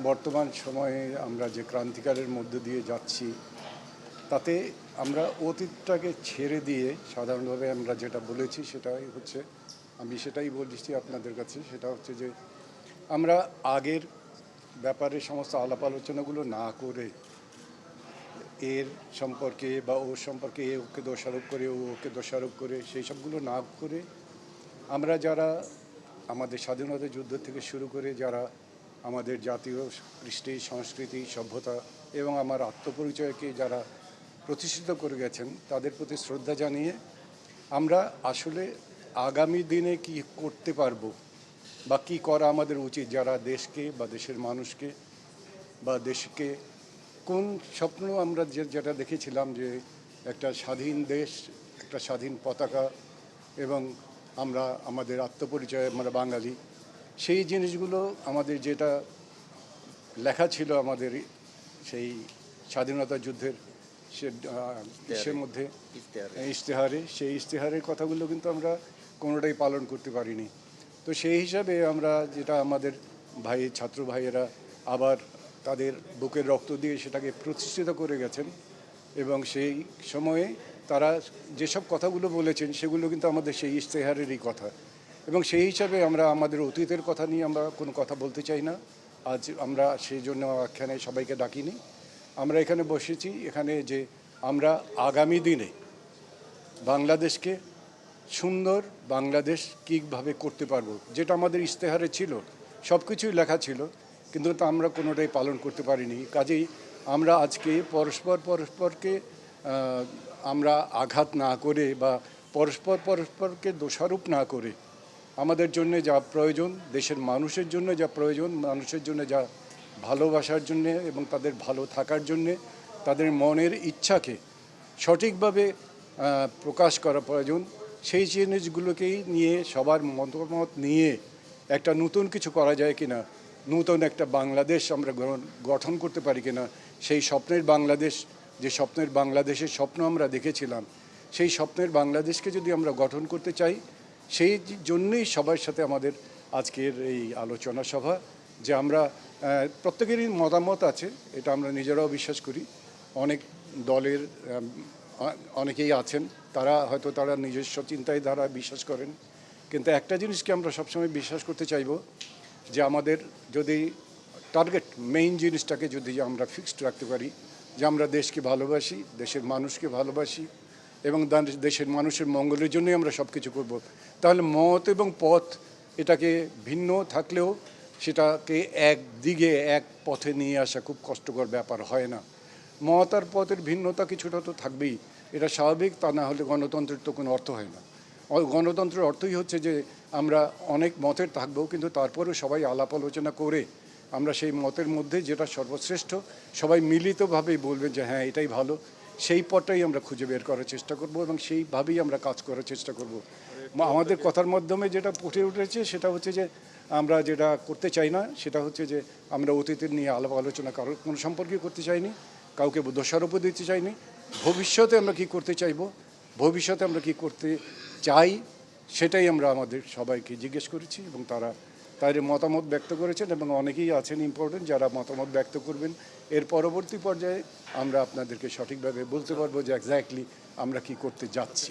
বর্তমান সময়ে আমরা যে ক্রান্তিকালের মধ্য দিয়ে যাচ্ছি তাতে আমরা অতীতটাকে ছেড়ে দিয়ে সাধারণভাবে আমরা যেটা বলেছি সেটাই হচ্ছে, আমি সেটাই বলছি আপনাদের কাছে, সেটা হচ্ছে যে আমরা আগের ব্যাপারে সমস্ত আলাপ আলোচনাগুলো না করে এর সম্পর্কে বা ওর সম্পর্কে এ ওকে দোষারোপ করে ও ওকে দোষারোপ করে সেই সবগুলো না করে আমরা যারা আমাদের স্বাধীনতা যুদ্ধ থেকে শুরু করে যারা আমাদের জাতীয় কৃষ্টি সংস্কৃতি সভ্যতা এবং আমার আত্মপরিচয়কে যারা প্রতিষ্ঠিত করে গেছেন তাদের প্রতি শ্রদ্ধা জানিয়ে আমরা আসলে আগামী দিনে কি করতে পারবো বা কী করা আমাদের উচিত, যারা দেশকে বা দেশের মানুষকে বা দেশকে কোন স্বপ্ন আমরা যেটা দেখেছিলাম যে একটা স্বাধীন দেশ, একটা স্বাধীন পতাকা এবং আমরা আমাদের আত্মপরিচয় আমরা বাঙালি, সেই জিনিসগুলো আমাদের যেটা লেখা ছিল আমাদের সেই স্বাধীনতা যুদ্ধের সে মধ্যে ইশতেহারে, সেই ইশতেহারের কথাগুলো কিন্তু আমরা কোনোটাই পালন করতে পারিনি। তো সেই হিসাবে আমরা যেটা আমাদের ছাত্র ভাইয়েরা আবার তাদের বুকের রক্ত দিয়ে সেটাকে প্রতিষ্ঠিত করে গেছেন এবং সেই সময়ে তারা যেসব কথাগুলো বলেছেন সেগুলো কিন্তু আমাদের সেই ইশতেহারেরই কথা এবং সেই হিসাবে আমরা আমাদের অতীতের কথা নিয়ে আমরা কোনো কথা বলতে চাই না। আজ আমরা সেই জন্য এখানে সবাইকে ডাকিনি, আমরা এখানে বসেছি এখানে যে আমরা আগামী দিনে বাংলাদেশকে সুন্দর বাংলাদেশ কীভাবে করতে পারবো, যেটা আমাদের ইশতেহারে ছিল, সব কিছুই লেখা ছিল কিন্তু তা আমরা কোনোটাই পালন করতে পারিনি। কাজেই আমরা আজকে পরস্পরকে আমরা আঘাত না করে বা পরস্পরকে দোষারোপ না করে আমাদের জন্য যা প্রয়োজন, দেশের মানুষের জন্য যা প্রয়োজন, মানুষের জন্য যা ভালোবাসার জন্যে এবং তাদের ভালো থাকার জন্যে তাদের মনের ইচ্ছাকে সঠিকভাবে প্রকাশ করা প্রয়োজন, সেই জিনিসগুলোকেই নিয়ে সবার মতামত নিয়ে একটা নতুন কিছু করা যায় কিনা, নতুন একটা বাংলাদেশ আমরা গঠন করতে পারি কিনা, সেই স্বপ্নের বাংলাদেশ, যে স্বপ্নের বাংলাদেশের স্বপ্ন আমরা দেখেছিলাম, সেই স্বপ্নের বাংলাদেশকে যদি আমরা গঠন করতে চাই, সেই জন্যেই সবার সাথে আমাদের আজকের এই আলোচনা সভা। যে আমরা প্রত্যেকেরই মতামত আছে, এটা আমরা নিজেরাও বিশ্বাস করি, অনেক দলের অনেকেই আছেন তারা হয়তো তারা নিজস্ব চিন্তায় দ্বারা বিশ্বাস করেন, কিন্তু একটা জিনিসকে আমরা সবসময় বিশ্বাস করতে চাইব যে আমাদের যদি টার্গেট মেইন জিনিসটাকে যদি আমরা ফিক্সড রাখতে পারি যে আমরা দেশকে ভালোবাসি, দেশের মানুষকে ভালোবাসি এবং দেশের মানুষের মঙ্গলের জন্যই আমরা সব কিছু করব, তাহলে মত এবং পথ এটাকে ভিন্ন থাকলেও সেটাকে একদিকে এক পথে নিয়ে আসা খুব কষ্টকর ব্যাপার হয় না। মত আর পথের ভিন্নতা কিছুটা তো থাকবেই, এটা স্বাভাবিক, তা না হলে গণতন্ত্রের তো কোনো অর্থ হয় না। গণতন্ত্রের অর্থই হচ্ছে যে আমরা অনেক মতের থাকবো কিন্তু তারপরেও সবাই আলাপ আলোচনা করে আমরা সেই মতের মধ্যে যেটা সর্বশ্রেষ্ঠ সবাই মিলিতভাবেই বলবেন যে হ্যাঁ এটাই ভালো, সেই পথটাই আমরা খুঁজে বের করার চেষ্টা করব এবং সেইভাবেই আমরা কাজ করার চেষ্টা করব। আমাদের কথার মাধ্যমে যেটা ফুটে উঠেছে সেটা হচ্ছে যে আমরা যেটা করতে চাই না সেটা হচ্ছে যে আমরা অতীতের নিয়ে আলাপ আলোচনা কারোর কোনো সম্পর্কে করতে চাইনি, কাউকে দোষারোপও দিতে চাইনি। ভবিষ্যতে আমরা কি করতে চাইব, ভবিষ্যতে আমরা কি করতে চাই সেটাই আমরা আমাদের সবাইকে জিজ্ঞেস করেছি এবং তারা তাদের মতামত ব্যক্ত করেছেন এবং অনেকেই আছেন ইম্পর্টেন্ট যারা মতামত ব্যক্ত করবেন। এর পরবর্তী পর্যায়ে আমরা আপনাদেরকে সঠিকভাবে বলতে পারবো যে এক্স্যাক্টলি আমরা কি করতে যাচ্ছি।